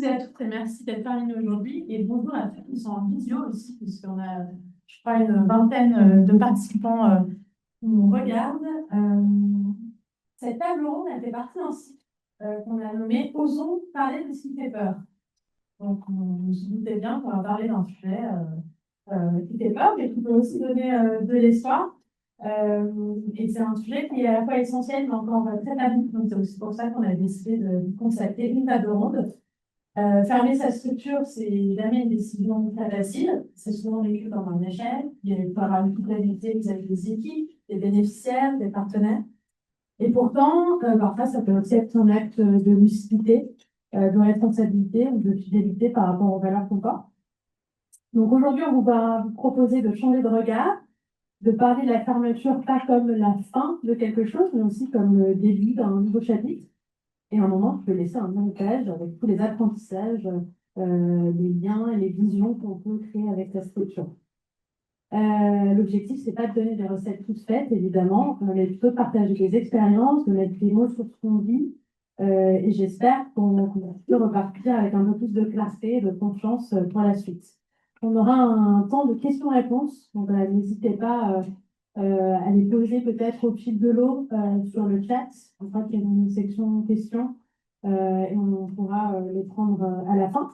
à toutes et merci d'être parmi nous aujourd'hui. Et bonjour à ceux qui sont en visio aussi, puisqu'on a, je crois, une vingtaine de participants qui nous regardent. Cette table ronde a fait partie d'un cycle qu'on a nommé Osons parler de ce qui fait peur. Donc, on se doutait bien qu'on va parler d'un sujet qui fait peur, mais qui peut aussi donner de l'espoir. Et c'est un sujet qui est à la fois essentiel, mais encore très tabou. Donc, c'est aussi pour ça qu'on a décidé de consacrer une table ronde. Fermer sa structure, c'est jamais une décision très facile. C'est souvent vécu comme un échec. Il peut y avoir une culpabilité vis-à-vis des équipes, des bénéficiaires, des partenaires. Et pourtant, parfois, ça peut aussi être un acte de lucidité, de responsabilité ou de fidélité par rapport aux valeurs qu'on porte. Donc aujourd'hui, on va vous proposer de changer de regard, de parler de la fermeture pas comme la fin de quelque chose, mais aussi comme le début d'un nouveau chapitre. Et à un moment, tu peux laisser un montage avec tous les apprentissages, les liens et les visions qu'on peut créer avec la structure. L'objectif, c'est pas de donner des recettes toutes faites, évidemment, mais plutôt de partager des expériences, de mettre des mots sur ce qu'on vit. Et j'espère qu'on peut repartir avec un peu plus de clarté et de confiance pour la suite. On aura un temps de questions-réponses, donc n'hésitez pas à les poser peut-être au fil de l'eau sur le chat. Je crois qu'il y a une section questions et on pourra les prendre à la fin.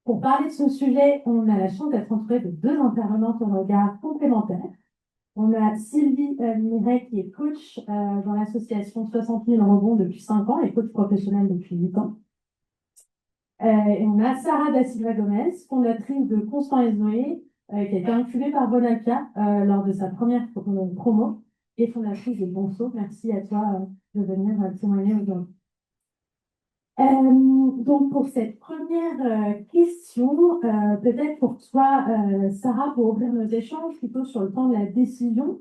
Pour parler de ce sujet, on a la chance d'être entouré de deux intervenantes au regard complémentaires. On a Sylvie Miret qui est coach dans l'association 60 000 rebonds depuis 5 ans et coach professionnel depuis 8 ans. Et on a Sarah Da Silva Gomez, fondatrice de Constant et Zoé, qui a été incubée par Bonalpia lors de sa première promo et fondatrice de Bonso. Merci à toi de venir témoigner aujourd'hui. Donc pour cette première question, peut-être pour toi, Sarah, pour ouvrir nos échanges plutôt sur le temps de la décision,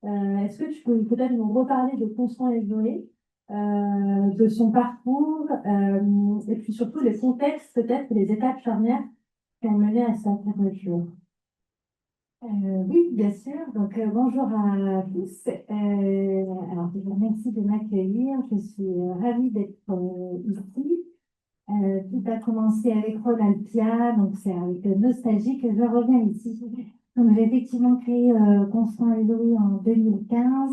est-ce que tu peux peut-être nous reparler de Constant et Zoé, de son parcours, et puis surtout les contextes, peut-être les étapes charnières qui ont mené à sa fermeture? Oui, bien sûr. Donc, bonjour à tous. Alors, je vous remercie de m'accueillir. Je suis ravie d'être ici. Tout a commencé avec Ronalpia, donc c'est avec nostalgie que je reviens ici. Donc, j'ai effectivement créé Constant et Zoé en 2015.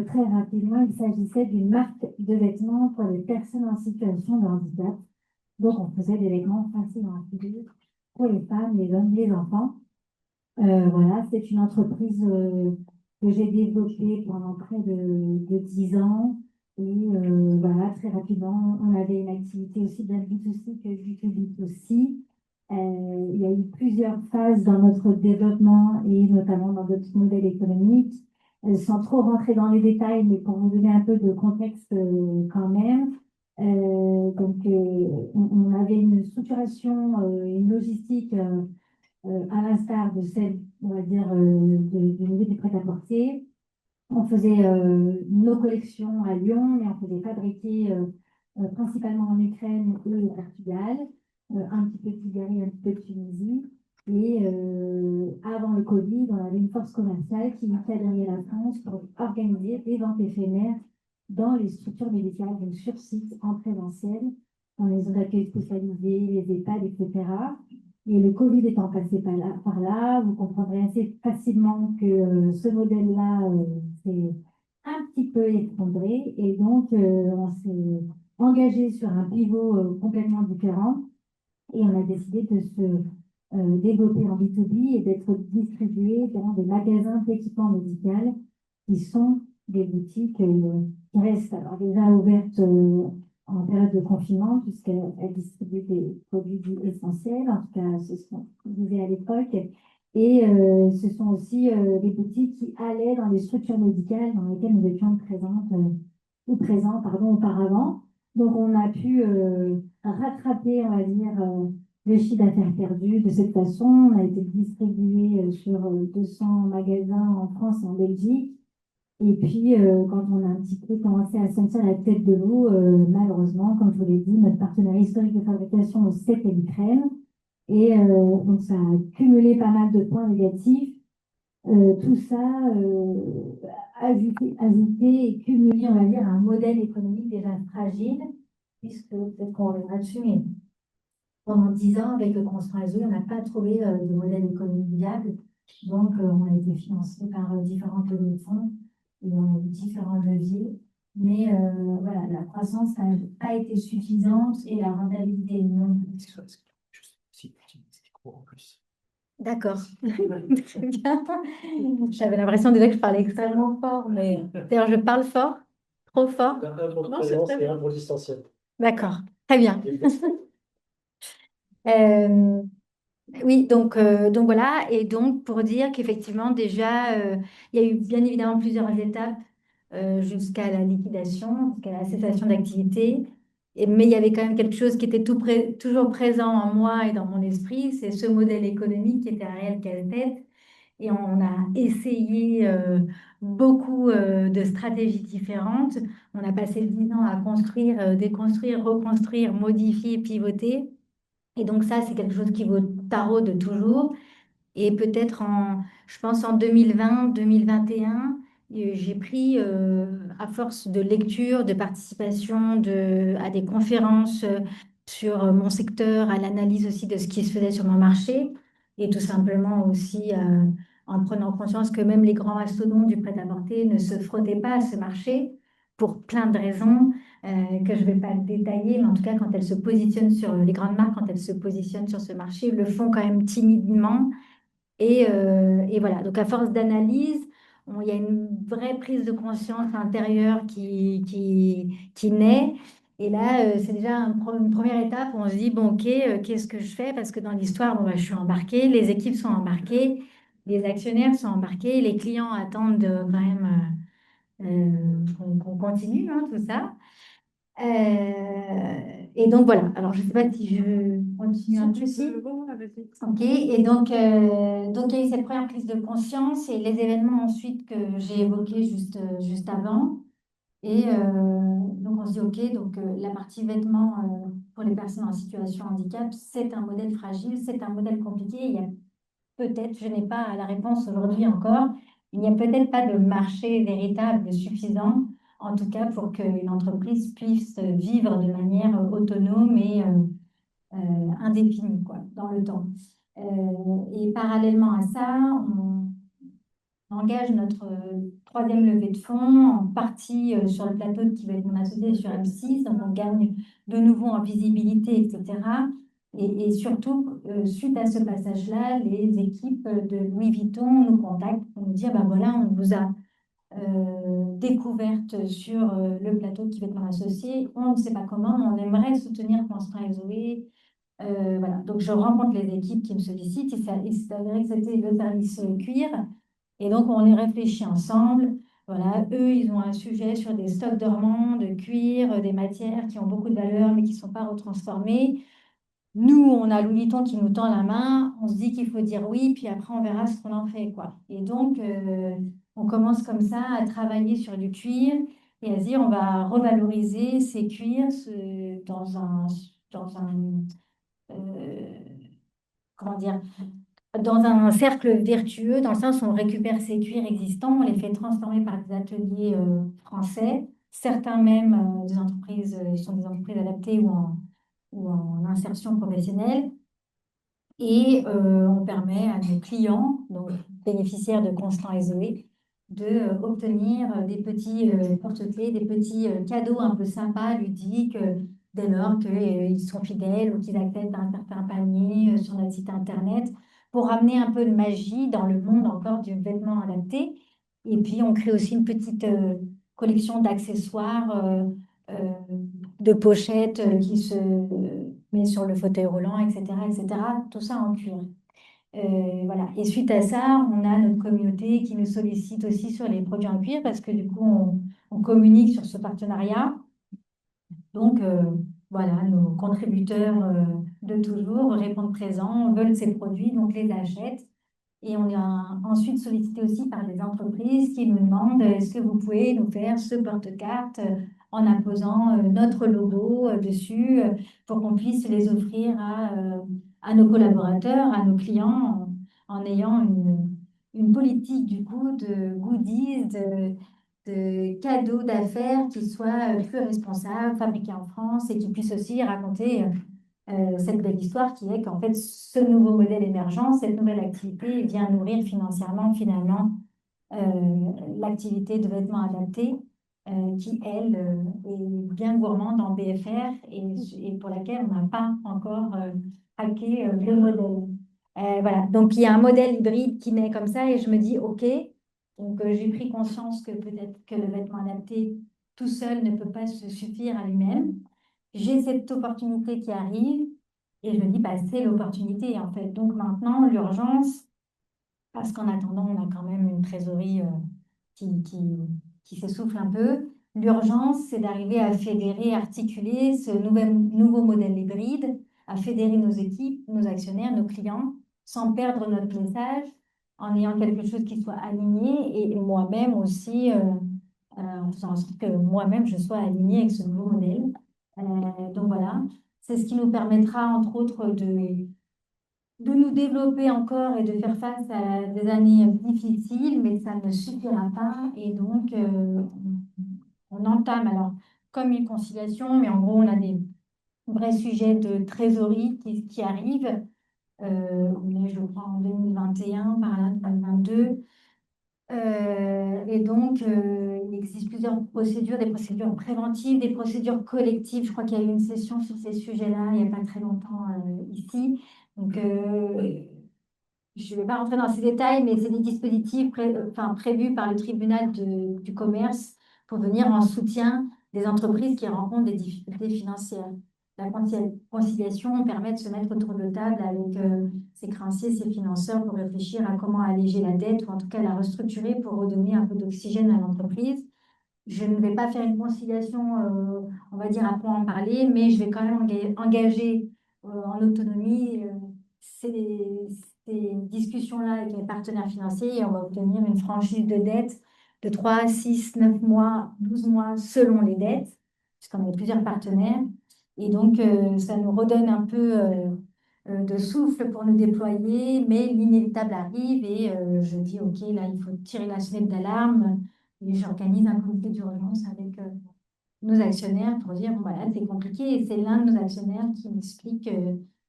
Très rapidement, il s'agissait d'une marque de vêtements pour les personnes en situation de handicap. Donc, on faisait des vêtements faciles à utiliser pour les femmes, les hommes, les enfants. Voilà, c'est une entreprise que j'ai développée pendant près de 10 ans. Et voilà, très rapidement, on avait une activité aussi bien B2C que B2B aussi. Il y a eu plusieurs phases dans notre développement et notamment dans notre modèle économique. Sans trop rentrer dans les détails, mais pour vous donner un peu de contexte quand même. On avait une structuration, une logistique à l'instar de celle, on va dire, du milieu du prêt-à-porter. On faisait nos collections à Lyon, mais on faisait fabriquer principalement en Ukraine et au Portugal, un petit peu de Bulgarie, un petit peu de Tunisie. Et avant le Covid, on avait une force commerciale qui cadrait la France pour organiser des ventes éphémères dans les structures médicales, donc sur site, en présentiel, dans les zones d'accueil spécialisées, les EHPAD, etc. Et le Covid étant passé par là, vous comprendrez assez facilement que ce modèle-là s'est un petit peu effondré. Et donc, on s'est engagé sur un pivot complètement différent. Et on a décidé de se développer en B2B et d'être distribué dans des magasins d'équipement médical qui sont des boutiques qui restent alors déjà ouvertes en période de confinement, puisqu'elle distribue des produits dits essentiels, en tout cas, c'est ce qu'on disait à l'époque. Et ce sont aussi des boutiques qui allaient dans les structures médicales dans lesquelles nous étions présents auparavant. Donc, on a pu rattraper, on va dire, le chiffre d'affaires perdu de cette façon. On a été distribué sur 200 magasins en France et en Belgique. Et puis, quand on a un petit peu commencé à sentir la tête de l'eau, malheureusement, comme je vous l'ai dit, notre partenaire historique de fabrication, c'était l'Ukraine. Et donc, ça a cumulé pas mal de points négatifs. Tout ça ajouté et cumulé, on va dire, à un modèle économique déjà fragile, puisque peut-être qu'on reviendra dessus, mais pendant 10 ans, avec le Construire Réseau, on n'a pas trouvé de modèle économique viable. Donc, on a été financé par différentes levées de fonds et on a eu différents leviers. Mais voilà, la croissance n'a pas été suffisante et la rentabilité non plus. En plus. D'accord. Très bien. J'avais l'impression déjà que je parlais extrêmement fort, mais d'ailleurs, je parle fort, trop fort. Non, c'est très bien. Pour distanciel. D'accord, très bien. Euh, oui, donc voilà, et donc pour dire qu'effectivement, déjà, il y a eu bien évidemment plusieurs étapes jusqu'à la liquidation, jusqu'à la cessation d'activité. Mais il y avait quand même quelque chose qui était toujours présent en moi et dans mon esprit, c'est ce modèle économique qui était un réel casse-tête. Et on a essayé beaucoup de stratégies différentes. On a passé 10 ans à construire, déconstruire, reconstruire, modifier, pivoter. Et donc ça, c'est quelque chose qui vaut tarot de toujours. Et peut-être je pense en 2020, 2021, j'ai pris, à force de lecture, de participation à des conférences sur mon secteur, à l'analyse aussi de ce qui se faisait sur mon marché, et tout simplement aussi en prenant conscience que même les grands mastodontes du prêt-à-porter ne se frottaient pas à ce marché pour plein de raisons que je ne vais pas détailler, mais en tout cas, quand elles se positionnent sur les grandes marques, quand elles se positionnent sur ce marché, le font quand même timidement et voilà, donc à force d'analyse, il y a une vraie prise de conscience intérieure qui naît. Et là, c'est déjà une première étape où on se dit, bon, ok, qu'est-ce que je fais? Parce que dans l'histoire, bon, bah, je suis embarquée, les équipes sont embarquées, les actionnaires sont embarqués, les clients attendent quand même qu'on continue, hein, tout ça. Et donc voilà, alors je ne sais pas si je continue un peu ici. Ok, et donc il y a eu cette première prise de conscience et les événements ensuite que j'ai évoqués juste avant. Et donc on se dit, ok, donc la partie vêtements pour les personnes en situation de handicap, c'est un modèle fragile, c'est un modèle compliqué. Il y a peut-être, je n'ai pas la réponse aujourd'hui encore, il n'y a peut-être pas de marché véritable suffisant, en tout cas pour qu'une entreprise puisse vivre de manière autonome et indéfinie, quoi, dans le temps. Et parallèlement à ça, on engage notre troisième levée de fonds, en partie sur le plateau qui va être mon associé sur M6, donc on gagne de nouveau en visibilité, etc. Et surtout, suite à ce passage-là, les équipes de Louis Vuitton nous contactent pour nous dire, ben voilà, on vous a découverte sur le plateau qui va être mon associé, on ne sait pas comment, mais on aimerait soutenir Constantin et Zoé. Voilà. Donc je rencontre les équipes qui me sollicitent, il s'est avéré que c'était le service cuir. Et donc, on y réfléchit ensemble. Voilà, eux, ils ont un sujet sur des stocks dormants, de cuir, des matières qui ont beaucoup de valeur, mais qui ne sont pas retransformées. Nous, on a Louis Vuitton qui nous tend la main. On se dit qu'il faut dire oui, puis après, on verra ce qu'on en fait, quoi. Et donc, on commence comme ça à travailler sur du cuir et à se dire, on va revaloriser ces cuirs dans un comment dire, dans un cercle vertueux, dans le sens où on récupère ces cuirs existants, on les fait transformer par des ateliers français, certains même des entreprises, sont des entreprises adaptées ou en insertion professionnelle, et on permet à nos clients, donc bénéficiaires de Constant et Zoé, de obtenir des petits porte-clés, des petits cadeaux un peu sympas, ludiques, dès lors qu'ils sont fidèles ou qu'ils acceptent un certain panier sur notre site internet, pour ramener un peu de magie dans le monde encore du vêtement adapté. Et puis, on crée aussi une petite collection d'accessoires, euh, de pochettes qui se met sur le fauteuil roulant, etc., etc. Tout ça en cuir. Voilà. Et suite à ça, on a notre communauté qui nous sollicite aussi sur les produits en cuir parce que du coup, on communique sur ce partenariat. Donc, voilà, nos contributeurs de toujours répondent présents, veulent ces produits, donc les achètent. Et on est ensuite sollicité aussi par des entreprises qui nous demandent est-ce que vous pouvez nous faire ce porte-carte en imposant notre logo dessus pour qu'on puisse les offrir à nos collaborateurs, à nos clients, en ayant une politique du coup de goodies, de cadeaux d'affaires qui soient plus responsables, fabriqués en France et qui puissent aussi raconter cette belle histoire qui est qu'en fait, ce nouveau modèle émergent, cette nouvelle activité vient nourrir financièrement, finalement, l'activité de vêtements adaptés, qui, elle, est bien gourmande en BFR et pour laquelle on n'a pas encore hacké le modèle. Voilà, donc il y a un modèle hybride qui naît comme ça et je me dis, OK, donc j'ai pris conscience que peut-être que le vêtement adapté tout seul ne peut pas se suffire à lui-même. J'ai cette opportunité qui arrive et je me dis, bah, c'est l'opportunité en fait. Donc maintenant, l'urgence, parce qu'en attendant, on a quand même une trésorerie qui, qui, qui s'essouffle un peu. L'urgence, c'est d'arriver à fédérer, articuler ce nouveau modèle hybride, à fédérer nos équipes, nos actionnaires, nos clients, sans perdre notre message, en ayant quelque chose qui soit aligné et moi-même aussi, en faisant en sorte que moi-même, je sois alignée avec ce nouveau modèle. Donc voilà, c'est ce qui nous permettra, entre autres, de nous développer encore et de faire face à des années difficiles, mais ça ne suffira pas. Et donc, on entame alors comme une conciliation, mais en gros, on a des vrais sujets de trésorerie qui arrivent. On est, je crois, en 2021, par là, 2022. Et donc, il existe plusieurs procédures, des procédures préventives, des procédures collectives. Je crois qu'il y a eu une session sur ces sujets-là il n'y a pas très longtemps ici. Donc, je ne vais pas rentrer dans ces détails, mais c'est des dispositifs prévus par le tribunal du commerce pour venir en soutien des entreprises qui rencontrent des difficultés financières. La conciliation permet de se mettre autour de table avec ses créanciers, ses financeurs pour réfléchir à comment alléger la dette ou en tout cas la restructurer pour redonner un peu d'oxygène à l'entreprise. Je ne vais pas faire une conciliation, on va dire, à point en parler, mais je vais quand même engager en autonomie ces, ces discussions-là avec les partenaires financiers et on va obtenir une franchise de dette de 3, 6, 9 mois, 12 mois selon les dettes, puisqu'on a plusieurs partenaires. Et donc, ça nous redonne un peu de souffle pour nous déployer, mais l'inévitable arrive et je dis, OK, là, il faut tirer la sonnette d'alarme. Et j'organise un comité d'urgence avec nos actionnaires pour dire, bon, voilà, c'est compliqué. Et c'est l'un de nos actionnaires qui m'explique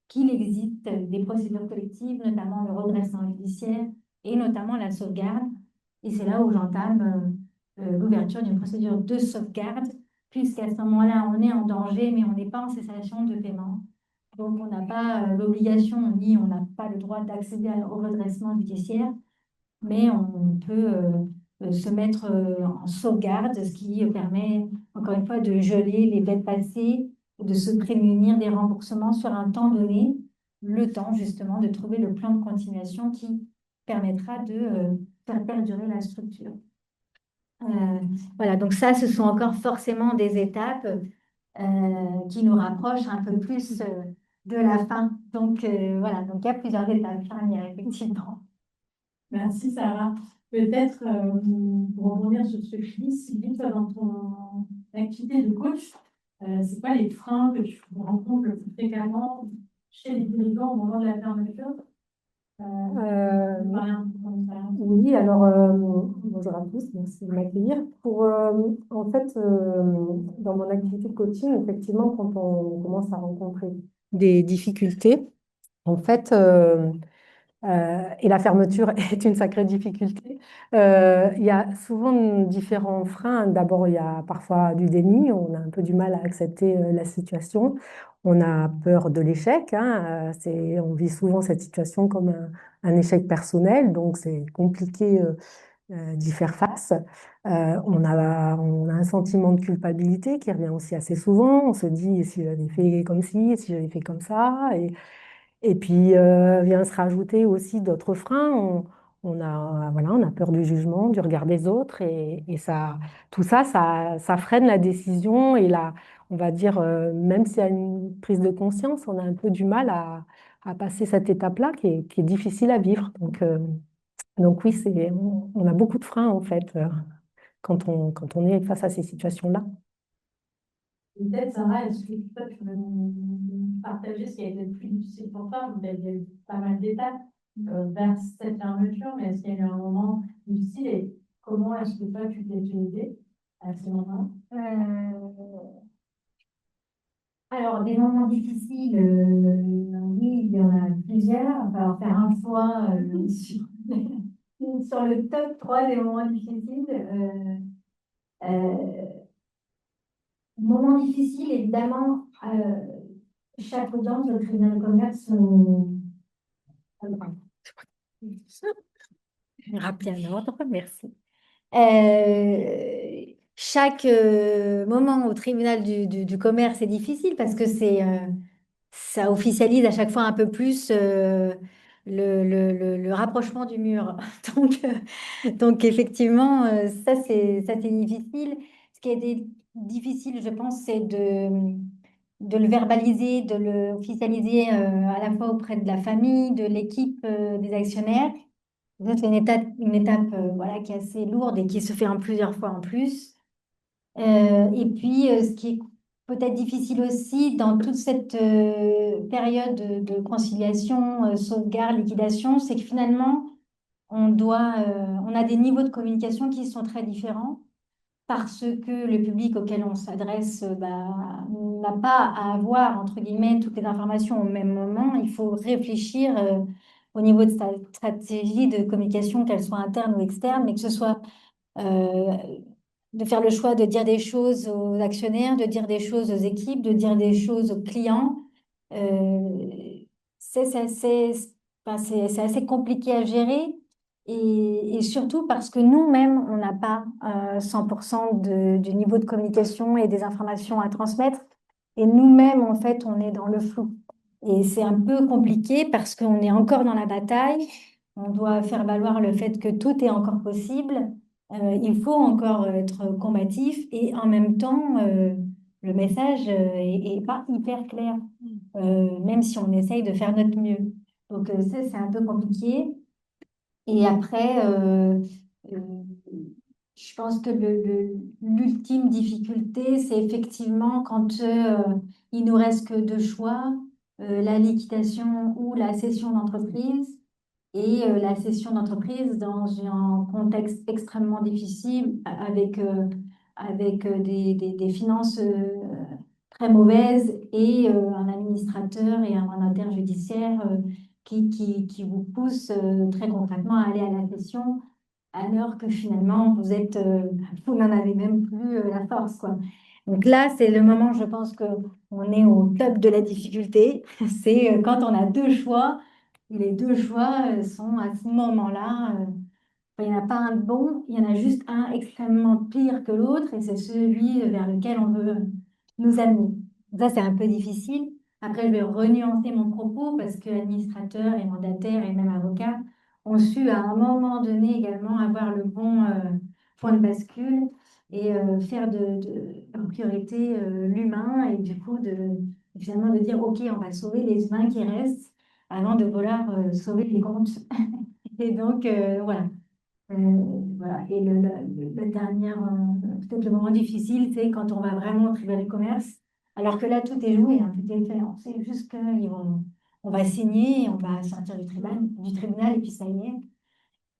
qu'il existe des procédures collectives, notamment le redressement judiciaire et notamment la sauvegarde. Et c'est là où j'entame l'ouverture d'une procédure de sauvegarde, puisqu'à ce moment-là, on est en danger, mais on n'est pas en cessation de paiement. Donc, on n'a pas l'obligation, ni on n'a pas le droit d'accéder au redressement judiciaire, mais on peut se mettre en sauvegarde, ce qui permet, encore une fois, de geler les dettes passées, de se prémunir des remboursements sur un temps donné, le temps justement de trouver le plan de continuation qui permettra de faire perdurer la structure. Voilà, donc ça, ce sont encore forcément des étapes qui nous rapprochent un peu plus de la fin. Donc voilà, donc il y a plusieurs étapes charnières, effectivement. Merci Sarah. Peut-être pour rebondir sur ce que tu dis, Sylvie, toi dans ton activité de coach, c'est quoi les freins que tu rencontres le plus fréquemment chez les dirigeants au moment de la fermeture? Oui, alors bonjour à tous, merci de m'accueillir. En fait, dans mon activité de coaching, effectivement, quand on commence à rencontrer des difficultés, en fait, et la fermeture est une sacrée difficulté. Il y a souvent différents freins. D'abord, il y a parfois du déni. On a un peu du mal à accepter la situation. On a peur de l'échec, hein. On vit souvent cette situation comme un échec personnel, donc c'est compliqué d'y faire face. On a un sentiment de culpabilité qui revient aussi assez souvent. On se dit, et si j'avais fait comme ci, et si j'avais fait comme ça, et puis, vient se rajouter aussi d'autres freins. Voilà, on a peur du jugement, du regard des autres. Et ça, tout ça, ça freine la décision. On va dire, même s'il y a une prise de conscience, on a un peu du mal à passer cette étape-là qui est difficile à vivre. Donc oui, on a beaucoup de freins, en fait, quand on est face à ces situations-là. Peut-être, Sarah, est-ce que toi, tu peux nous partager ce qui a été le plus difficile pour toi? Vous avez eu pas mal d'étapes vers cette fermeture, mais est-ce qu'il y a eu un moment difficile et comment est-ce que toi, tu t'es aidé à ce moment-là? Alors, des moments difficiles, on va en faire un choix sur le top 3 des moments difficiles. Moments difficiles, évidemment, chaque audience au tribunal de commerce. Rappeler un ordre, merci. Chaque moment au tribunal du commerce est difficile parce que ça officialise à chaque fois un peu plus le rapprochement du mur. Donc effectivement, ça c'est difficile. Ce qui a été difficile, je pense, c'est de le verbaliser, de le officialiser à la fois auprès de la famille, de l'équipe, des actionnaires. C'est une étape voilà, qui est assez lourde et qui se fait en plusieurs fois en plus. Et puis, ce qui est peut-être difficile aussi dans toute cette période de conciliation, sauvegarde, liquidation, c'est que finalement, on a des niveaux de communication qui sont très différents parce que le public auquel on s'adresse n'a pas à avoir, entre guillemets, toutes les informations au même moment. Il faut réfléchir au niveau de sa stratégie de communication, qu'elle soit interne ou externe, mais que ce soit euh, de faire le choix de dire des choses aux actionnaires, de dire des choses aux équipes, de dire des choses aux clients. Euh, c'est assez, c'est assez compliqué à gérer et surtout parce que nous-mêmes, on n'a pas 100% du niveau de communication et des informations à transmettre. Et nous-mêmes, en fait, on est dans le flou. Et c'est un peu compliqué parce qu'on est encore dans la bataille. On doit faire valoir le fait que tout est encore possible. Il faut encore être combatif et en même temps, le message est pas hyper clair, même si on essaye de faire notre mieux. Donc ça, c'est un peu compliqué. Et après, euh, je pense que l'ultime difficulté, c'est effectivement quand il nous reste que deux choix, la liquidation ou la cession d'entreprise. Et la cession d'entreprise dans un contexte extrêmement difficile avec des finances très mauvaises et un administrateur et un mandataire judiciaire qui vous poussent très concrètement à aller à la cession alors que finalement vous n'en avez même plus la force, quoi. Donc là, c'est le moment, je pense que on est au top de la difficulté. C'est quand on a deux choix. Et les deux choix sont à ce moment-là, il n'y en a pas un de bon, il y en a juste un extrêmement pire que l'autre, et c'est celui vers lequel on veut nous amener. Ça, c'est un peu difficile. Après, je vais renuancer mon propos parce que administrateurs et mandataires et même avocats ont su à un moment donné également avoir le bon point de bascule et faire en priorité l'humain et du coup finalement de dire, OK, on va sauver les humains qui restent avant de vouloir sauver les comptes. Et donc, voilà. Voilà. Et le dernier, peut-être le moment difficile, c'est quand on va vraiment au tribunal de commerce, alors que là, tout est joué, hein, tout est fait. On sait juste on va signer, on va sortir du tribunal, et puis ça y est.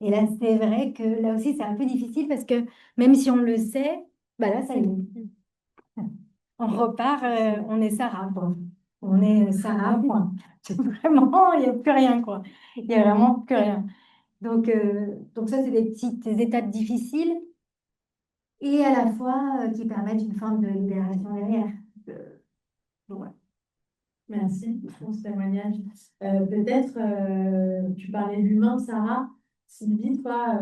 Et là, c'est vrai que là aussi, c'est un peu difficile parce que même si on le sait, bah là, ça y est. On repart, on est Sarah, quoi. On est Sarah, point. Vraiment, il n'y a plus rien, quoi. Il n'y a vraiment plus rien. Donc ça, c'est des petites étapes difficiles et à la fois qui permettent une forme de libération derrière. Voilà. Merci pour ce témoignage. Peut-être, tu parlais de l'humain, Sarah. Sylvie, toi,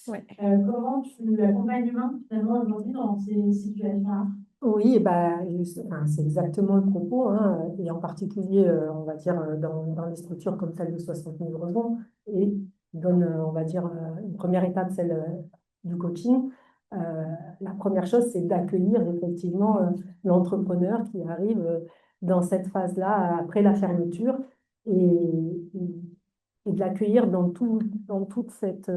Ouais. comment tu accompagnes l'humain finalement aujourd'hui dans ces situations-là? Oui, bah, enfin, c'est exactement le propos, hein, et en particulier, on va dire, dans des structures comme celle de 60 000 rebonds, et donne, on va dire, une première étape, celle du coaching. Euh, la première chose, c'est d'accueillir effectivement l'entrepreneur qui arrive dans cette phase-là, après la fermeture, et de l'accueillir dans toute cette,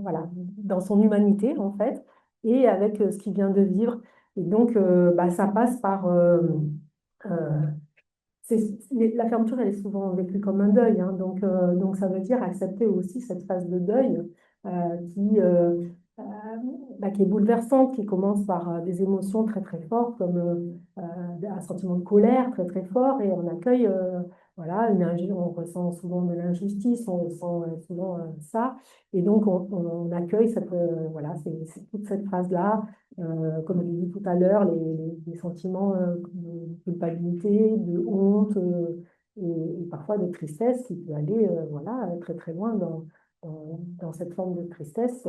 voilà, dans son humanité, en fait, et avec ce qu'il vient de vivre. Et donc, bah, ça passe par... euh, la fermeture, elle est souvent vécue comme un deuil, hein, donc ça veut dire accepter aussi cette phase de deuil euh, qui est bouleversante, qui commence par des émotions très très fortes, comme un sentiment de colère très très fort, et on accueille voilà, on ressent souvent de l'injustice, on ressent souvent ça. Et donc, on accueille voilà, toute cette phase-là. Comme je l'ai dit tout à l'heure, les sentiments de culpabilité, de honte et parfois de tristesse qui peut aller voilà, très très loin dans cette forme de tristesse.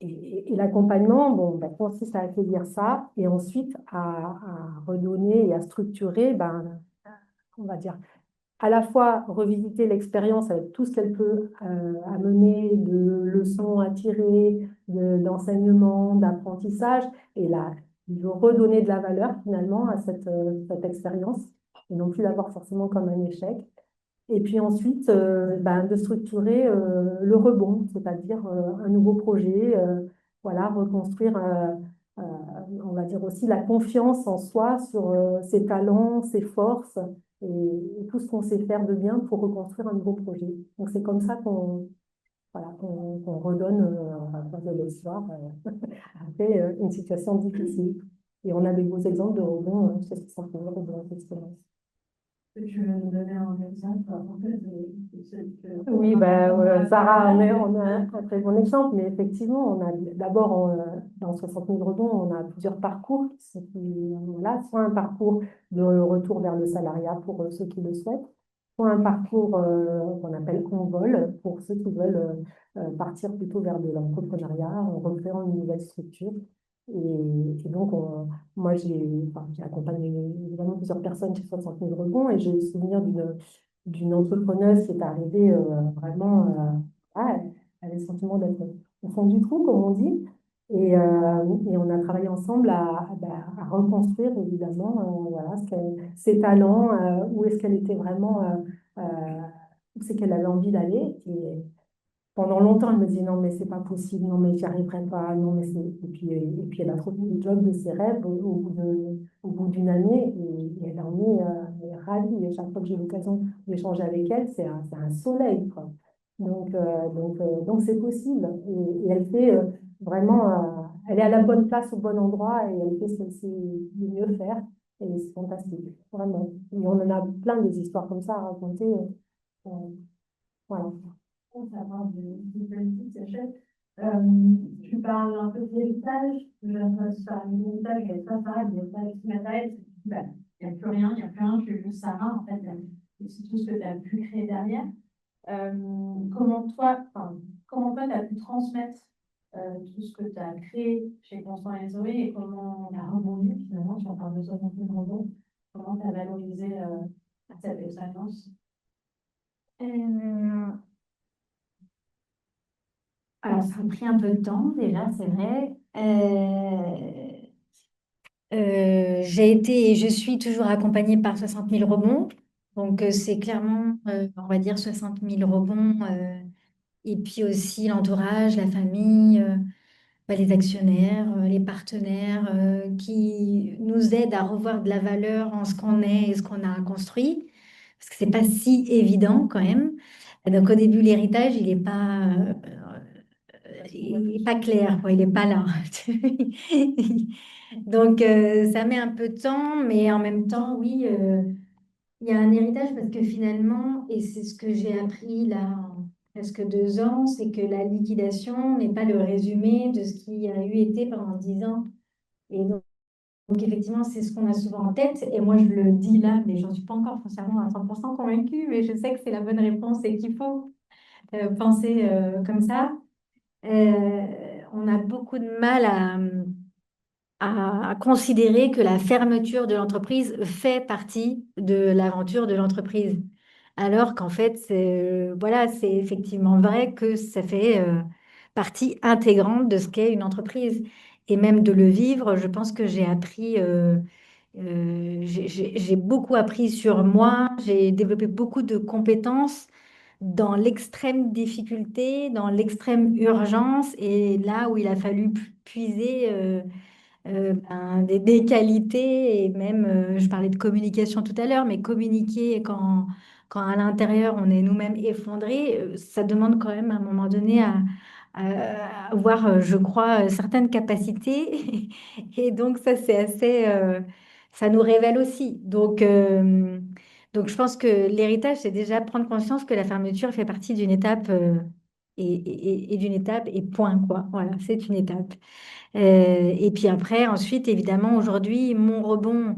Et l'accompagnement, bon, ben, consiste à accueillir ça et ensuite à redonner et à structurer, ben, on va dire, à la fois revisiter l'expérience avec tout ce qu'elle peut amener de leçons à tirer, d'enseignements, d'apprentissage, et là, de redonner de la valeur finalement à cette expérience, et non plus la voir forcément comme un échec. Et puis ensuite, ben, de structurer le rebond, c'est-à-dire un nouveau projet, voilà, reconstruire, euh, on va dire aussi la confiance en soi sur ses talents, ses forces et tout ce qu'on sait faire de bien pour reconstruire un nouveau projet. Donc c'est comme ça voilà, qu'on redonne de l'espoir après une situation difficile. Et on a des beaux exemples de rebond chez ce centre de l'expérience. Tu veux nous donner un exemple en fait, de ce que... Oui, ben, Sarah, on a un très bon exemple, mais effectivement, on a d'abord, dans 60 000 rebonds, on a plusieurs parcours, voilà, soit un parcours de retour vers le salariat pour ceux qui le souhaitent, soit un parcours qu'on appelle Convol pour ceux qui veulent partir plutôt vers de l'entrepreneuriat en recréant une nouvelle structure. Et donc, moi, j'ai accompagné évidemment plusieurs personnes chez 60 000 rebonds et j'ai le souvenir d'une entrepreneuse qui est arrivée vraiment, elle a le sentiment d'être au fond du trou, comme on dit. Et on a travaillé ensemble à reconstruire évidemment voilà, ses talents, où est-ce qu'elle était vraiment, où c'est qu'elle avait envie d'aller. Et pendant longtemps, elle me disait non, mais c'est pas possible, non, mais j'y arriverai pas, non, mais c'est. Et puis elle a trouvé le job de ses rêves au bout d'une année et elle en est, elle est ravie. Et chaque fois que j'ai l'occasion d'échanger avec elle, c'est un soleil, quoi. Donc c'est possible. Et elle fait vraiment, elle est à la bonne place au bon endroit et elle fait ce qu'elle sait le mieux faire. Et c'est fantastique, vraiment. Et on en a plein des histoires comme ça à raconter. Euh, voilà. Savoir du politique, c'est chouette. Tu parles un peu d'héritage, je vais aussi parler d'héritage, il y a pas ça, l'héritage matériel, il n'y a plus rien, il n'y a plus rien, tu juste Sarah, en fait, c'est tout ce que tu as pu créer derrière. Comment toi, tu as pu transmettre tout ce que tu as créé chez Constant et Zoé et comment on a rebondi finalement, tu en parles de 60 000 rebonds, comment tu as valorisé cette expérience? Euh, alors, ça a pris un peu de temps déjà, c'est vrai. J'ai été et je suis toujours accompagnée par 60 000 rebonds. Donc, c'est clairement, on va dire, 60 000 rebonds. Et puis aussi l'entourage, la famille, les actionnaires, les partenaires qui nous aident à revoir de la valeur en ce qu'on est et ce qu'on a construit. Parce que c'est pas si évident quand même. Donc, au début, l'héritage, il est pas clair, quoi, il n'est pas là. Donc, ça met un peu de temps, mais en même temps, oui, il y a un héritage parce que finalement, et c'est ce que j'ai appris là en presque 2 ans, c'est que la liquidation n'est pas le résumé de ce qui a eu été pendant 10 ans. Et donc, effectivement, c'est ce qu'on a souvent en tête. Et moi, je le dis là, mais j'en suis pas encore foncièrement à 100% convaincue, mais je sais que c'est la bonne réponse et qu'il faut penser comme ça. On a beaucoup de mal à considérer que la fermeture de l'entreprise fait partie de l'aventure de l'entreprise. Alors qu'en fait, voilà, c'est effectivement vrai que ça fait partie intégrante de ce qu'est une entreprise. Et même de le vivre, je pense que j'ai appris, j'ai beaucoup appris sur moi, j'ai développé beaucoup de compétences dans l'extrême difficulté, dans l'extrême urgence, et là où il a fallu puiser des qualités, et même, je parlais de communication tout à l'heure, mais communiquer quand à l'intérieur on est nous-mêmes effondrés, ça demande quand même à un moment donné à avoir, je crois, certaines capacités. Et donc ça, c'est assez, ça nous révèle aussi. Donc, je pense que l'héritage, c'est déjà prendre conscience que la fermeture fait partie d'une étape et d'une étape et point, quoi. Voilà, c'est une étape. Et puis après, ensuite, évidemment, aujourd'hui, mon rebond,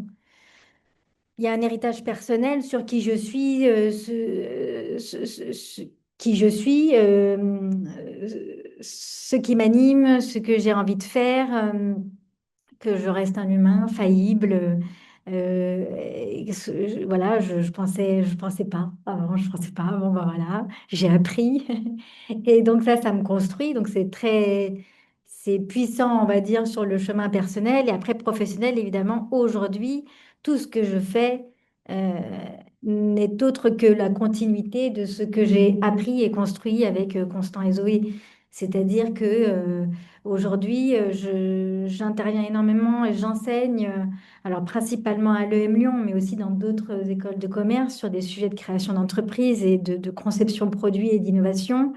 il y a un héritage personnel sur qui je suis, qui je suis, ce qui m'anime, ce que j'ai envie de faire. Que je reste un humain faillible. Voilà, je pensais pas avant, je pensais pas. Bon, ben voilà, j'ai appris. Et donc ça me construit. Donc c'est puissant, on va dire, sur le chemin personnel et après professionnel, évidemment. Aujourd'hui, tout ce que je fais euh, n'est autre que la continuité de ce que j'ai appris et construit avec Constant et Zoé. C'est-à-dire que aujourd'hui, j'interviens énormément et j'enseigne, alors principalement à l'EM Lyon, mais aussi dans d'autres écoles de commerce sur des sujets de création d'entreprise et de conception produit et d'innovation.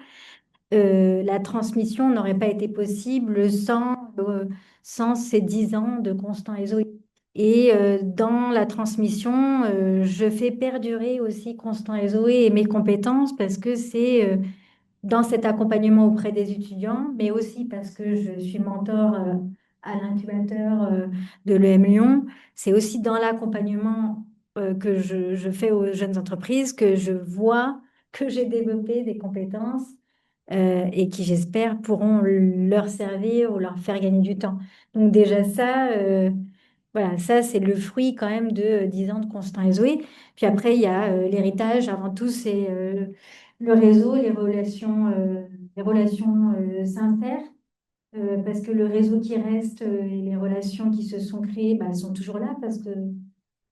La transmission n'aurait pas été possible sans ces 10 ans de Constant et Zoé. Et dans la transmission, je fais perdurer aussi Constant et Zoé et mes compétences parce que c'est dans cet accompagnement auprès des étudiants, mais aussi parce que je suis mentor à l'incubateur de l'EM Lyon. C'est aussi dans l'accompagnement que je fais aux jeunes entreprises que je vois que j'ai développé des compétences et qui, j'espère, pourront leur servir ou leur faire gagner du temps. Donc déjà ça, voilà, ça c'est le fruit quand même de 10 ans de Constant et Zoé. Puis après, il y a l'héritage. Avant tout, c'est le réseau, les relations sincères, parce que le réseau qui reste et les relations qui se sont créées, bah, elles sont toujours là, parce que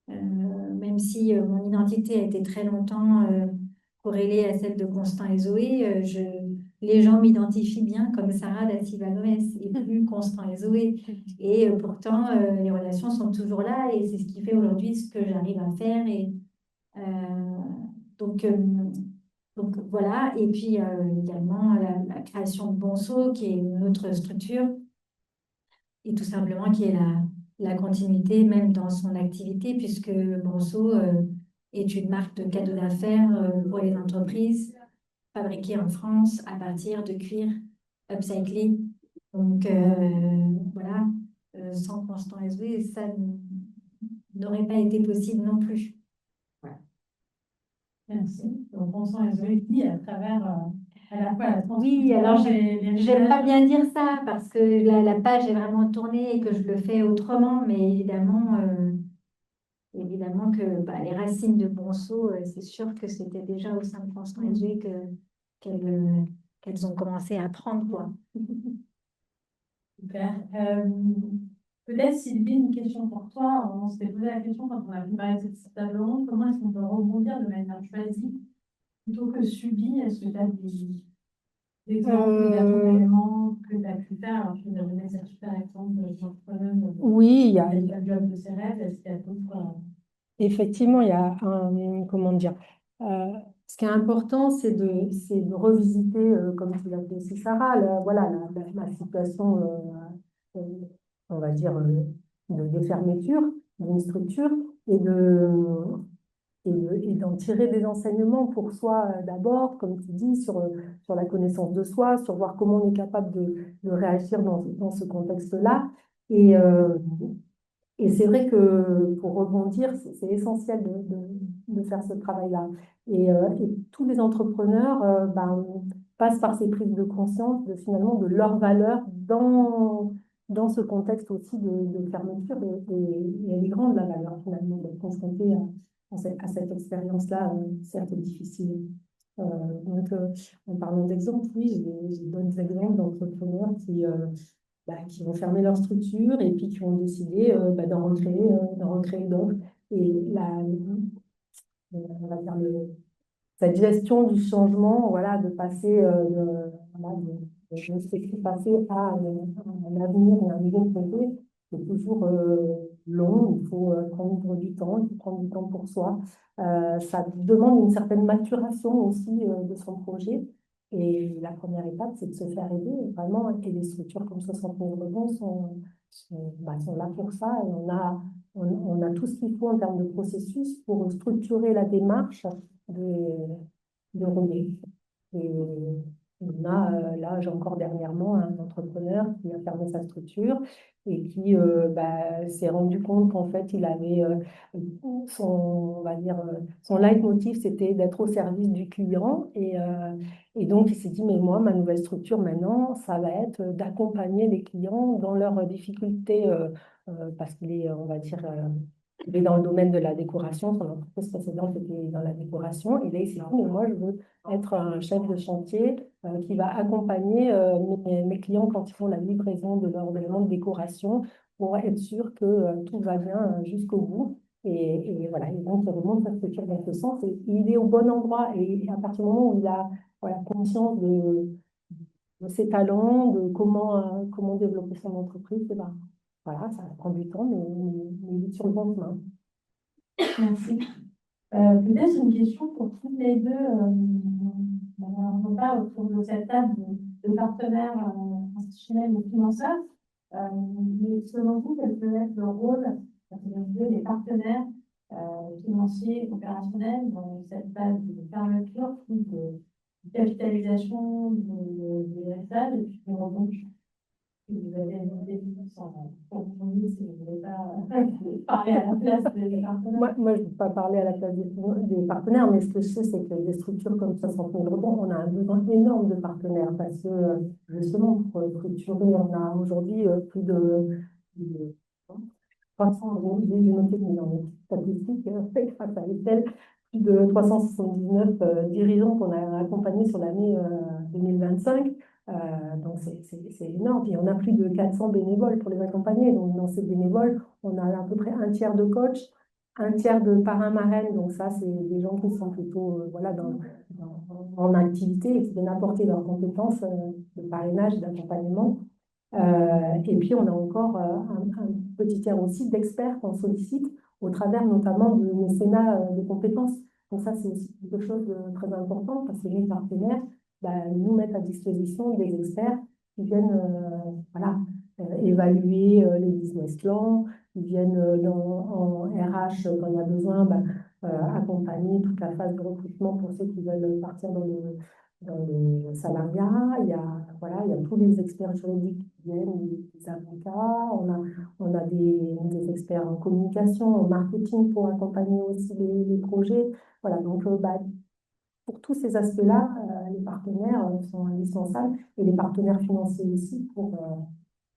même si mon identité a été très longtemps corrélée à celle de Constant et Zoé, les gens m'identifient bien comme Sarah da Silva Gomez et plus Constant et Zoé. Et pourtant, les relations sont toujours là et c'est ce qui fait aujourd'hui ce que j'arrive à faire. Et euh, donc, euh, donc voilà. Et puis également la création de Bonceau, qui est une autre structure et tout simplement qui est la continuité même dans son activité, puisque Bonceau est une marque de cadeaux d'affaires pour les entreprises fabriquée en France à partir de cuir upcyclé. Donc voilà, sans Constant SB, ça n'aurait pas été possible non plus. Voilà. Merci. Donc, on sent les EFI à travers à la fois la Oui, transmission alors et les j'aime pas messages. bien dire ça parce que la page est vraiment tournée et que je le fais autrement, mais évidemment que bah, les racines de Bonceau, c'est sûr que c'était déjà au sein de Constant SG qu'elles ont commencé à prendre, quoi. Super. Peut-être, Sylvie, une question pour toi. On s'était posé la question quand on a préparé cette table ronde. Comment est-ce qu'on peut rebondir de manière choisie plutôt que subie? Est-ce que tu as des exemples d'accompagnement que tu as pu faire? Alors, tu nous as donné ce super exemple de l'entrepreneur Oui, il y a, le job de ses rêves. Est-ce qu'il y a d'autres... effectivement, il y a comment dire, ce qui est important, c'est de revisiter, comme tu l'as dit aussi, Sarah, voilà, la situation, euh, on va dire, de fermeture d'une structure et et d'en tirer des enseignements pour soi d'abord, comme tu dis, sur la connaissance de soi, sur voir comment on est capable de réagir dans ce contexte-là. Et, euh, et c'est vrai que pour rebondir, c'est essentiel de faire ce travail-là. Et tous les entrepreneurs ben, passent par ces prises de conscience de finalement de leur valeur dans ce contexte aussi de fermeture. Et elle est grande la valeur finalement d'être confronté à cette expérience-là, certes difficile. Euh, donc, en parlant d'exemples, oui, j'ai d'autres exemples d'entrepreneurs qui ont fermé leur structure et puis qui ont décidé d'en recréer d'autres. Et on va dire cette gestion du changement, voilà, de passer de ce qui passer à un avenir et un nouveau projet, c'est toujours long. Il faut prendre du temps, il faut prendre du temps pour soi. Ça demande une certaine maturation aussi de son projet. Et la première étape, c'est de se faire aider vraiment. Et les structures comme 60 000 rebonds sont là pour ça. Et on a on a tout ce qu'il faut en termes de processus pour structurer la démarche de, de relais. Et on a, là, j'ai encore dernièrement un entrepreneur qui a fermé sa structure et qui s'est rendu compte qu'en fait, il avait on va dire, son leitmotiv, c'était d'être au service du client. Et donc, il s'est dit, mais moi, ma nouvelle structure maintenant, ça va être d'accompagner les clients dans leurs difficultés, parce qu'il est, on va dire, il est dans le domaine de la décoration. Son entreprise précédente était dans la décoration. Et là, il s'est dit, mais moi, je veux être un chef de chantier qui va accompagner mes clients quand ils font la livraison de leurs éléments de décoration pour être sûr que tout va bien jusqu'au bout. Et voilà, et donc il remonte sa structure dans ce sens. Et il est au bon endroit. Et à partir du moment où il a voilà, conscience de ses talents, de comment développer son entreprise, et ben, voilà, ça prend du temps, mais il est sur le bon chemin. Merci. Peut-être une question pour toutes les deux. On ne pas autour de cette table de partenaires institutionnels ou financeurs. Mais selon vous, quel peut être le rôle des partenaires financiers, opérationnels dans cette phase de fermeture, puis de capitalisation de l'héritage et puis de rebond? Vous avez une idée sans si vous ne voulez pas parler à la place des partenaires. Moi, je ne peux pas parler à la place des partenaires, mais ce que je sais, c'est que des structures comme 60 000 rebonds, on a un besoin énorme de partenaires parce que, justement, pour structurer, on a aujourd'hui plus de 300, j'ai noté dans mes statistiques, grâce à Excel, plus de 379 dirigeants qu'on a accompagnés sur l'année 2025. Donc, c'est énorme. Puis, on a plus de 400 bénévoles pour les accompagner. Donc, dans ces bénévoles, on a à peu près un tiers de coachs, un tiers de parrains-marraines. Donc, ça, c'est des gens qui sont plutôt voilà, en activité et qui viennent apporter leurs compétences de parrainage et d'accompagnement. Et puis, on a encore un petit tiers aussi d'experts qu'on sollicite au travers notamment de mécénat de compétences. Donc ça, c'est aussi quelque chose de très important parce que les partenaires nous mettent à disposition des experts qui viennent voilà, évaluer les business plans, qui viennent en RH quand il y a besoin, accompagner toute la phase de recrutement pour ceux qui veulent partir dans le salariat. Voilà, il y a tous les experts juridiques qui viennent, les avocats, on a des experts en communication, en marketing pour accompagner aussi les projets. Voilà, donc pour tous ces aspects-là, les partenaires sont indispensables et les partenaires financiers aussi pour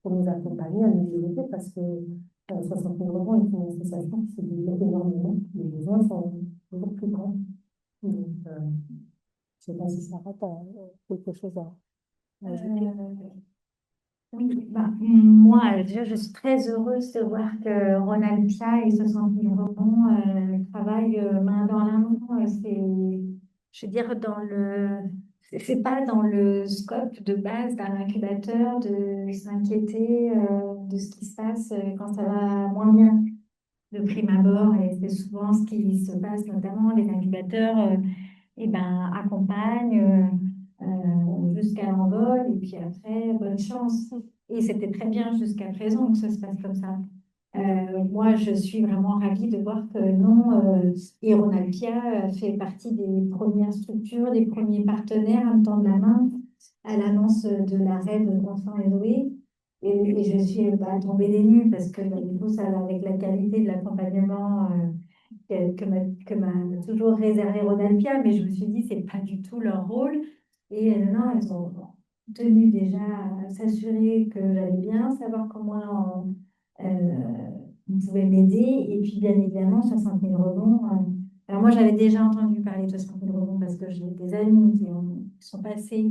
nous accompagner à nous développer parce que 60 000 euros est une association qui se développe énormément. Les besoins sont toujours plus grands. Donc, je ne sais pas si ça rate quelque chose à ajouter. Oui, moi, déjà, je suis très heureuse de voir que Ronaldpia et 60 000 rebonds travaillent main dans la main. Je veux dire, c'est pas dans le scope de base d'un incubateur de s'inquiéter de ce qui se passe quand ça va moins bien de prime abord. Et c'est souvent ce qui se passe, notamment les incubateurs accompagnent jusqu'à l'envol et puis après, bonne chance. Et c'était très bien jusqu'à présent que ça se passe comme ça. Moi, je suis vraiment ravie de voir que non, Ironalpia fait partie des premières structures, des premiers partenaires à me tendre la main à l'annonce de l'arrêt de Vincent et Zoé. Et je suis tombée des nues parce que du coup, ça, avec la qualité de l'accompagnement que m'a toujours réservé Ronalpia, mais je me suis dit, c'est pas du tout leur rôle. Et non, elles ont tenu déjà à s'assurer que j'allais bien, savoir comment on pouvait m'aider. Et puis, bien évidemment, 60 000 rebonds. Alors, moi, j'avais déjà entendu parler de 60 000 rebonds parce que j'ai des amis qui sont passés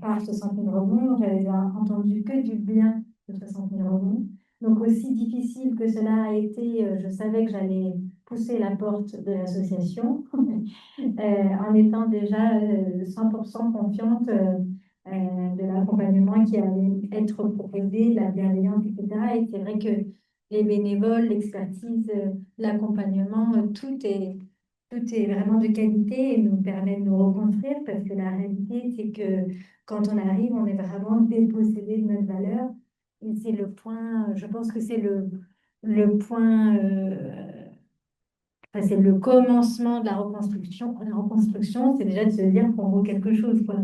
par 60 000 rebonds. J'avais entendu que du bien de 60 000 rebonds. Donc, aussi difficile que cela a été, je savais que j'allais pousser la porte de l'association en étant déjà 100% confiante de l'accompagnement qui allait être proposé, de la bienveillance, etc. Et c'est vrai que les bénévoles, l'expertise, l'accompagnement, tout est vraiment de qualité et nous permet de nous reconstruire parce que la réalité, c'est que quand on arrive, on est vraiment dépossédé de notre valeur. Et c'est le point, je pense que c'est le point, enfin, c'est le commencement de la reconstruction. La reconstruction, c'est déjà de se dire qu'on vaut quelque chose, quoi.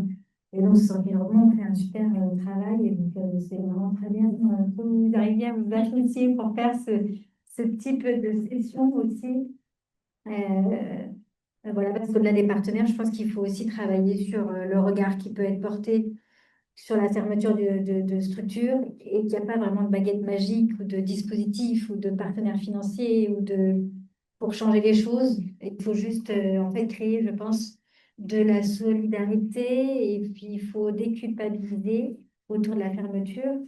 Et donc, ce environnement fait un super travail. Et donc, c'est vraiment très bien que vous arriviez à vous associer pour faire ce type de session aussi. Voilà, parce qu'au-delà des partenaires, je pense qu'il faut aussi travailler sur le regard qui peut être porté sur la fermeture de structures et qu'il n'y a pas vraiment de baguette magique ou de dispositif ou de partenaire financier pour changer les choses. Il faut juste en fait créer, je pense, de la solidarité et puis il faut déculpabiliser autour de la fermeture,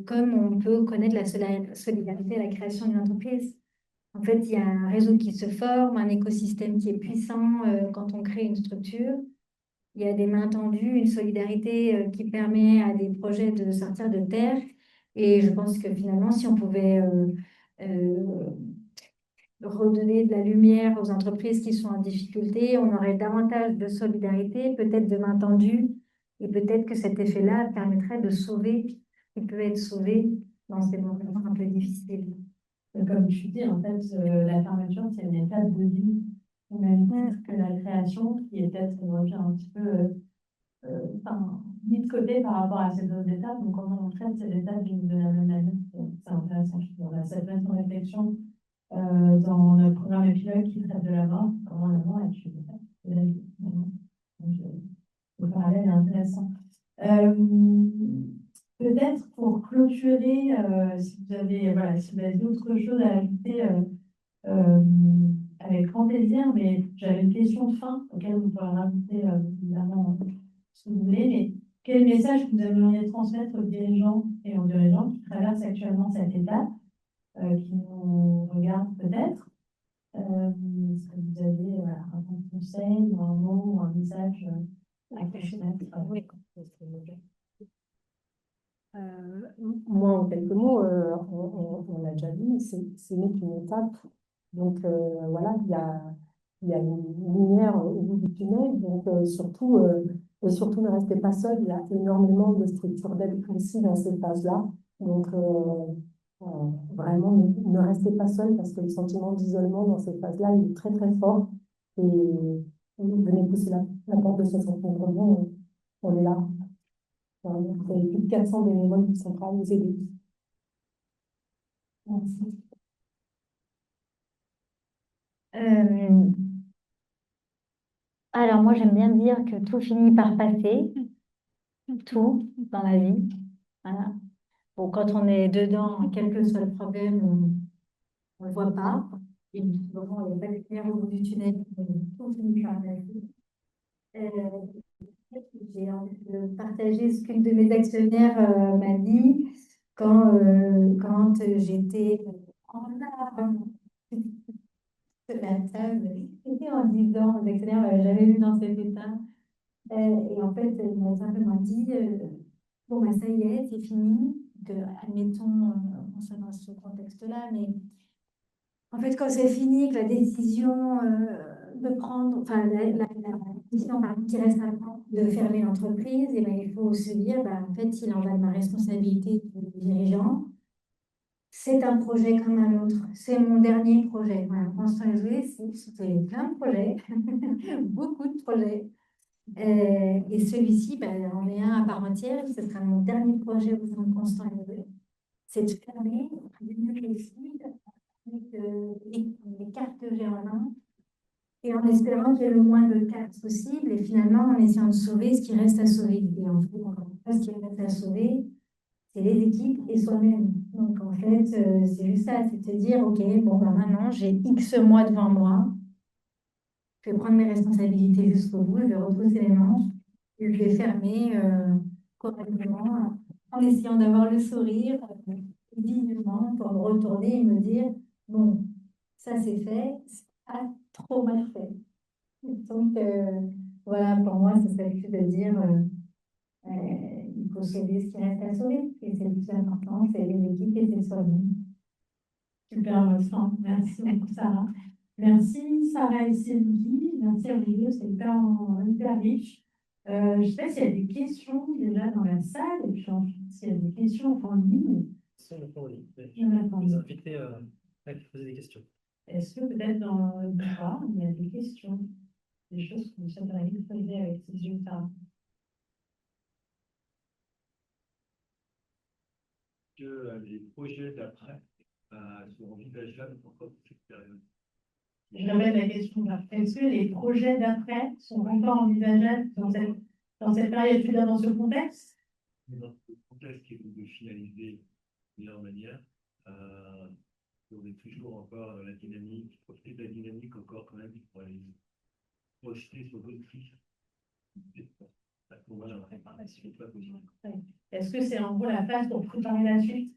comme on peut connaître la solidarité à la création d'une entreprise. En fait, il y a un réseau qui se forme, un écosystème qui est puissant quand on crée une structure. Il y a des mains tendues, une solidarité qui permet à des projets de sortir de terre. Et je pense que finalement, si on pouvait euh, redonner de la lumière aux entreprises qui sont en difficulté, on aurait davantage de solidarité, peut-être de mains tendues, et peut-être que cet effet-là permettrait de sauver ce qui peut être sauvé dans ces moments un peu difficiles. Comme tu dis, en fait, la fermeture, c'est une étape de vie, au même titre que la création, qui est peut-être aujourd'hui un petit peu mis de côté par rapport à ces autres étapes. Donc, comment on traite ces étapes de la même manière, c'est intéressant. Je trouve. On a cette même réflexion dans notre programme pilote qui traite de la mort, comment la mort est une étape de la vie. Donc, le parallèle est intéressant. Peut-être pour clôturer, si vous avez, voilà, si vous avez d'autres choses à ajouter, euh, avec grand plaisir, mais j'avais une question de fin auquel vous pourrez rajouter évidemment ce que vous voulez, mais quel message vous aimeriez transmettre aux dirigeants et aux dirigeants qui traversent actuellement cette étape, qui nous regardent peut-être? Est-ce que vous avez voilà, un bon conseil, ou un mot, ou un message à transmettre? Oui. Moi, en quelques mots, on l'a déjà dit, ce n'est qu'une étape. Donc voilà, il y a une lumière au bout du tunnel. Donc et surtout, ne restez pas seul. Il y a énormément de structures d'aide aussi dans cette phase-là. Donc vraiment, ne restez pas seul parce que le sentiment d'isolement dans cette phase-là, il est très très fort. Et venez pousser la porte de 60 millions, on est là. Vous avez plus de 400 bénévoles qui sont prêts à nous aider. Merci. Alors moi, j'aime bien dire que tout finit par passer, tout dans la vie. Voilà. Bon, quand on est dedans, quel que soit le problème, on ne le voit pas. Et vraiment, il n'y a pas de lumière au bout du tunnel. Tout finit par passer. J'ai envie de partager ce qu'une de mes actionnaires m'a dit quand j'étais en larmes de la table. C'était en disant aux actionnaires, ne m'avaient jamais vu dans cet état. Et en fait, elle m'a simplement dit, bon, bah, ça y est, c'est fini. Admettons, on soit dans ce contexte-là, mais en fait, quand c'est fini, que la décision de prendre, enfin, la décision pardon, qui reste à prendre de fermer l'entreprise, et ben, il faut se dire, bah, en fait, il en va de ma responsabilité de dirigeant. C'est un projet comme un autre. C'est mon dernier projet. Voilà, Constant et Jouer, c'était plein de projets, beaucoup de projets. Et celui-ci, ben, on est un à part entière. Ce sera mon dernier projet au sein de Constant et Jouer. C'est de fermer du mieux possible avec les cartes que j'ai en main et en espérant qu'il y ait le moins de cartes possible et finalement en essayant de sauver ce qui reste à sauver. Et en fait, encore une fois, ce qui reste à sauver, c'est les équipes et soi-même. Donc en fait, c'est juste ça, c'est de se dire, OK, bon, ben, maintenant j'ai X mois devant moi, je vais prendre mes responsabilités jusqu'au bout, je vais retrousser les manches et je vais fermer correctement en essayant d'avoir le sourire dignement pour me retourner et me dire, bon, ça c'est fait, c'est pas trop mal fait. Donc voilà, pour moi, ce serait plus de dire, il faut sauver ce qui reste à sauver. Et c'est le plus important, c'est les équipes et c'est soi-même. Super fin. Merci beaucoup, Sarah. Merci, Sarah et Sylvie. Merci, Olivier. C'est hyper riche. Je ne sais pas s'il y a des questions déjà dans la salle et puis ensuite s'il y a des questions en ligne. maintenant en ligne. D'accord. Je vous invite à poser des questions. Est-ce que peut-être dans le débat, il y a des questions, des choses que vous souhaiteriez creuser avec ces yeux fermés? Que les projets d'après sont envisageables encore pour cette période. Je répète la question. Est-ce que les projets d'après sont encore envisageables dans cette période, tu dans ce contexte? Dans le contexte qui est de finaliser de meilleure manière, on est toujours encore dans la dynamique, profiter de la dynamique encore quand même pour aller projeter sur d'autres fiches. Voilà, par la suite, pas besoin. Est-ce que c'est en gros la phase pour préparer la suite?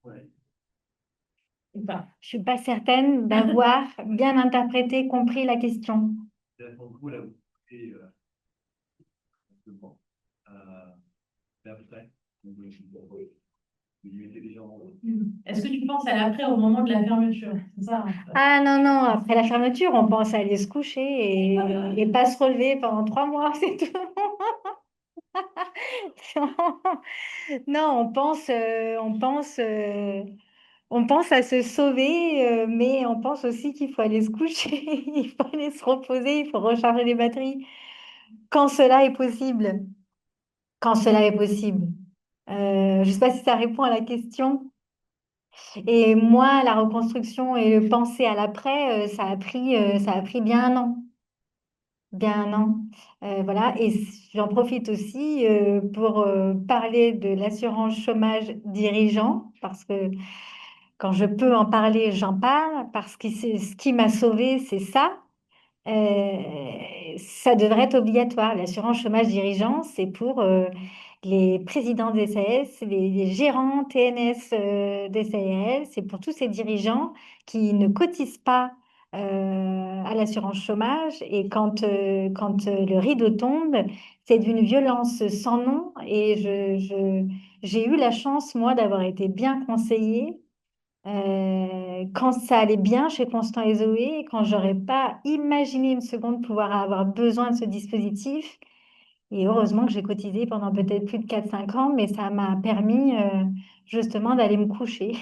Ouais. Ou pas? Je suis pas certaine d'avoir bien interprété, compris la question. En gros, là, vous pouvez simplement d'après, vous mettez des gens. Est-ce que tu penses à l'après au moment de la fermeture? C'est ça, hein? Ah non, non, après la fermeture, on pense à aller se coucher et pas se relever pendant 3 mois, c'est tout. Non, on pense à se sauver, mais on pense aussi qu'il faut aller se coucher, il faut aller se reposer, il faut recharger les batteries quand cela est possible. Quand cela est possible. Je ne sais pas si ça répond à la question. Et moi, la reconstruction et le penser à l'après, ça a pris bien un an. Bien un an. Voilà. Et j'en profite aussi pour parler de l'assurance chômage dirigeant, parce que quand je peux en parler, j'en parle, parce que ce qui m'a sauvée, c'est ça. Ça devrait être obligatoire. L'assurance chômage dirigeant, c'est pour les présidents des SAS, les gérants TNS des SAS, c'est pour tous ces dirigeants qui ne cotisent pas à l'assurance chômage. Et quand le rideau tombe, c'est d'une violence sans nom. Et j'ai eu la chance, moi, d'avoir été bien conseillée quand ça allait bien chez Constant et Zoé, et quand j'aurais pas imaginé une seconde pouvoir avoir besoin de ce dispositif. Et heureusement que j'ai cotisé pendant peut-être plus de 4 5 ans, mais ça m'a permis justement d'aller me coucher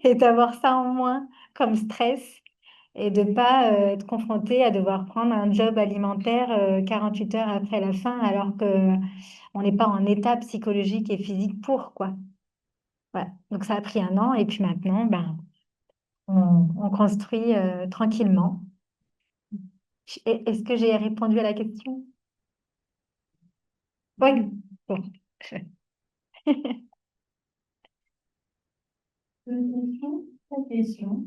et d'avoir ça en moins comme stress et de pas être confrontée à devoir prendre un job alimentaire 48 heures après la fin alors que on n'est pas en état psychologique et physique pour quoi. Voilà. Donc ça a pris un an et puis maintenant, ben, on construit tranquillement. Est-ce que j'ai répondu à la question? Oui. Bon. Une question, une question.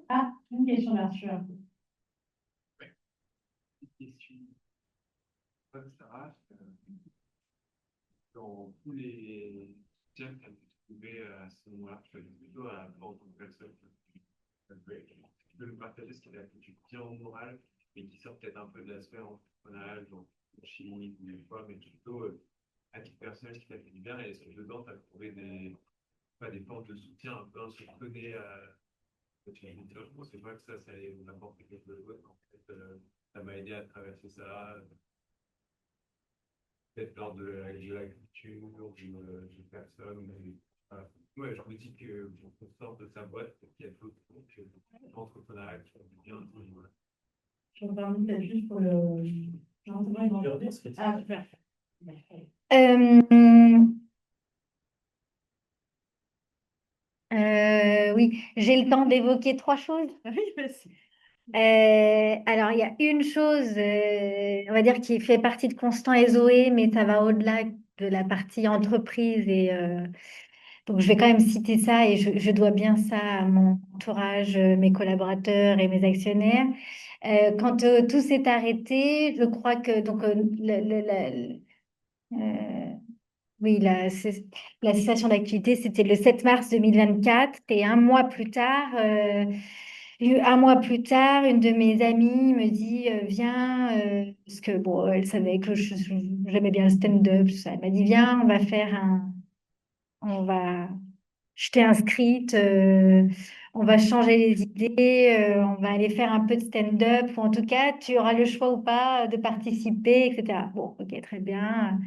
Ah, une question d'Arthur. Question. Comme Sarah, dans tous les thèmes qu'elle peut trouver à ce moment-là, je suis plutôt à en tant que personne. Tu peux nous partager ce qu'elle a fait du bien au moral et qui sort peut-être un peu de l'aspect entrepreneurial, donc chimie ou des fois, mais plutôt à titre personnel, ce qui t'a fait du bien. Et est-ce que dedans, tu as trouvé des formes de soutien un peu insoupçonnées tu vas me dire, je pensais pas que ça allait vous apporter quelque chose d'autre. En fait, ça m'a aidé à traverser ça. Peut-être lors de la culture, de personne. Voilà. Ouais, je me dis que on sort de sa boîte, qu'il y a d'autres entrepreneuriat qui font du bien. Voilà. Je me permets peut-être juste pour le. Ah, super. Oui, j'ai le temps d'évoquer 3 choses. Oui, merci. Alors, il y a une chose, on va dire, qui fait partie de Constant et Zoé, mais ça va au-delà de la partie entreprise. Et donc, je vais quand même citer ça et je dois bien ça à mon entourage, mes collaborateurs et mes actionnaires. Quand tout s'est arrêté, je crois que donc, euh, oui, la cessation d'activité, c'était le 7 mars 2024 et un mois plus tard, une de mes amies me dit, viens, parce que bon, elle savait que j'aimais bien le stand-up, tout ça. Elle m'a dit, viens, on va, je t'ai inscrite on va changer les idées, on va aller faire un peu de stand-up, ou en tout cas, tu auras le choix ou pas de participer, etc. Bon, ok, très bien.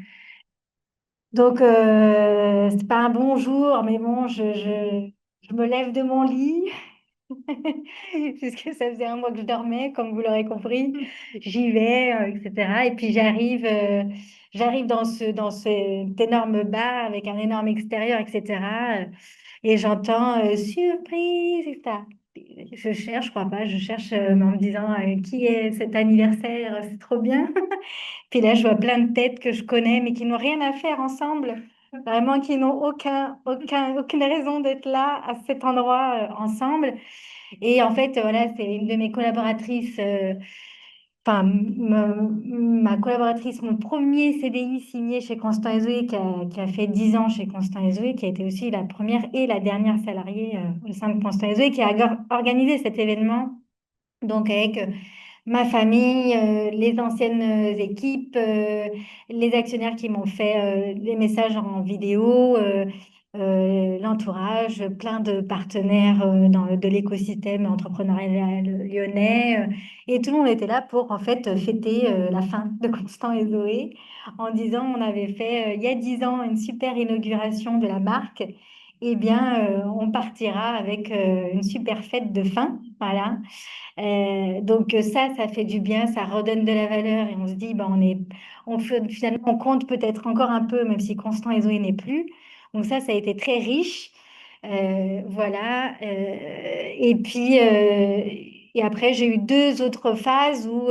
Donc, c'est pas un bon jour, mais bon, je me lève de mon lit, puisque ça faisait un mois que je dormais, comme vous l'aurez compris. J'y vais, etc. Et puis j'arrive dans cet énorme bar avec un énorme extérieur, etc. Et j'entends surprise, etc. Je cherche, je crois pas, je cherche en me disant qui est cet anniversaire, c'est trop bien. Puis là, je vois plein de têtes que je connais, mais qui n'ont rien à faire ensemble. Vraiment, qui n'ont aucune raison d'être là à cet endroit ensemble. Et en fait, voilà, c'est une de mes collaboratrices, enfin, ma collaboratrice, mon premier CDI signé chez Constant et Zoé, qui a fait 10 ans chez Constant et Zoé, qui a été aussi la première et la dernière salariée au sein de Constant et Zoé, qui a organisé cet événement. Donc, avec ma famille, les anciennes équipes, les actionnaires qui m'ont fait les messages en vidéo, l'entourage, plein de partenaires de l'écosystème entrepreneurial lyonnais. Et tout le monde était là pour en fait fêter la fin de Constant et Zoé en disant on avait fait il y a 10 ans une super inauguration de la marque. Eh bien, on partira avec une super fête de fin. Voilà. Donc ça fait du bien, ça redonne de la valeur et on se dit, bah, finalement, on compte peut-être encore un peu, même si Constant et Zoé n'est plus. Donc ça a été très riche. Voilà. Et puis, et après, j'ai eu deux autres phases où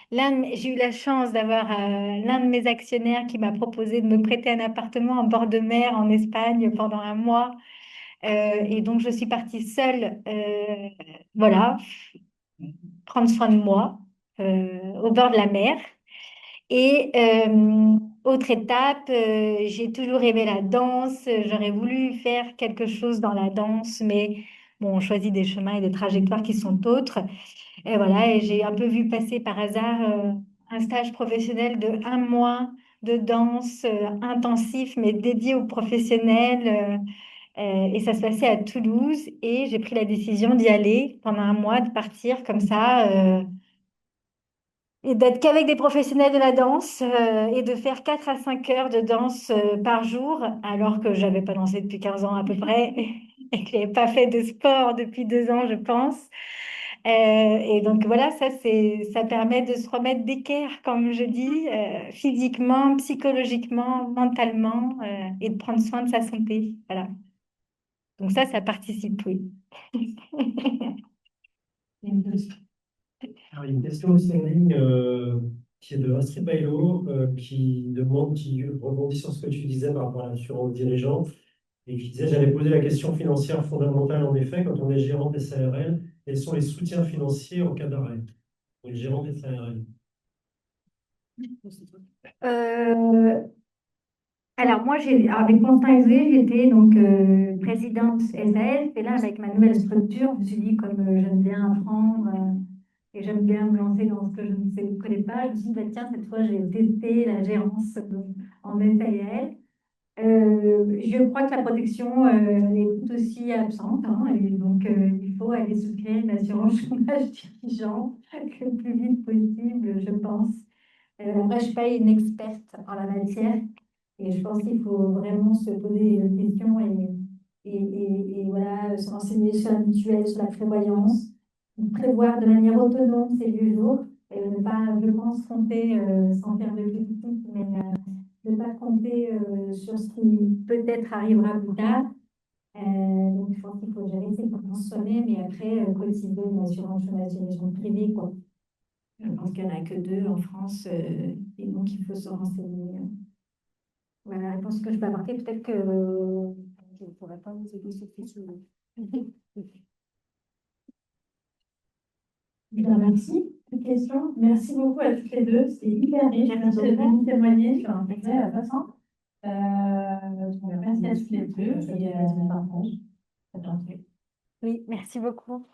j'ai eu la chance d'avoir l'un de mes actionnaires qui m'a proposé de me prêter un appartement en bord de mer en Espagne pendant un mois. Et donc, je suis partie seule, voilà, prendre soin de moi au bord de la mer. Et autre étape, j'ai toujours aimé la danse. J'aurais voulu faire quelque chose dans la danse, mais bon, on choisit des chemins et des trajectoires qui sont autres. Et voilà, et j'ai un peu vu passer par hasard un stage professionnel de un mois de danse intensif, mais dédié aux professionnels. Et ça se passait à Toulouse et j'ai pris la décision d'y aller pendant un mois, de partir comme ça et d'être qu'avec des professionnels de la danse et de faire 4 à 5 heures de danse par jour alors que j'avais pas dansé depuis 15 ans à peu près et que j'avais pas fait de sport depuis 2 ans, je pense. Et donc voilà, ça permet de se remettre d'équerre, comme je dis, physiquement, psychologiquement, mentalement et de prendre soin de sa santé. Voilà. Donc ça participe, oui. Alors, il y a une question aussi en ligne qui est de Astrid Bailo qui rebondit sur ce que tu disais par rapport à l'assurance dirigeant et qui disait, j'avais posé la question financière fondamentale en effet, quand on est gérant des SARL, quels sont les soutiens financiers en cas d'arrêt pour les gérants des SARL? Euh, alors moi, avec Constant et Zoé, j'étais donc présidente SAS. Et là, avec ma nouvelle structure, je me suis dit, comme j'aime bien apprendre et j'aime bien me lancer dans ce que je ne connais pas, je me suis dit, bah, tiens, cette fois, j'ai testé la gérance en SARL. Je crois que la protection est tout aussi absente, hein, et donc il faut aller souscrire une assurance chômage dirigeant le plus vite possible, je pense. Après, je ne suis pas une experte en la matière et je pense qu'il faut vraiment se poser des questions et voilà, se renseigner sur la mutuelle, sur la prévoyance, prévoir de manière autonome ses vieux jours et ne pas, je pense, compter sans faire de critique, mais ne pas compter sur ce qui peut-être arrivera plus tard. Donc, je pense qu'il faut gérer ses finances soi-même et après cotiser une assurance chômage privée, quoi. Je pense qu'il n'y en a que deux en France et donc il faut se renseigner. Voilà la réponse que je peux apporter. Peut-être que je ne pourrais pas vous aider sur ce sujet. Merci. Une question. Merci beaucoup à toutes les deux. C'était hyper riche. Merci de bien témoigner sur un projet passant. Merci à toutes les deux et partage. Oui, merci beaucoup.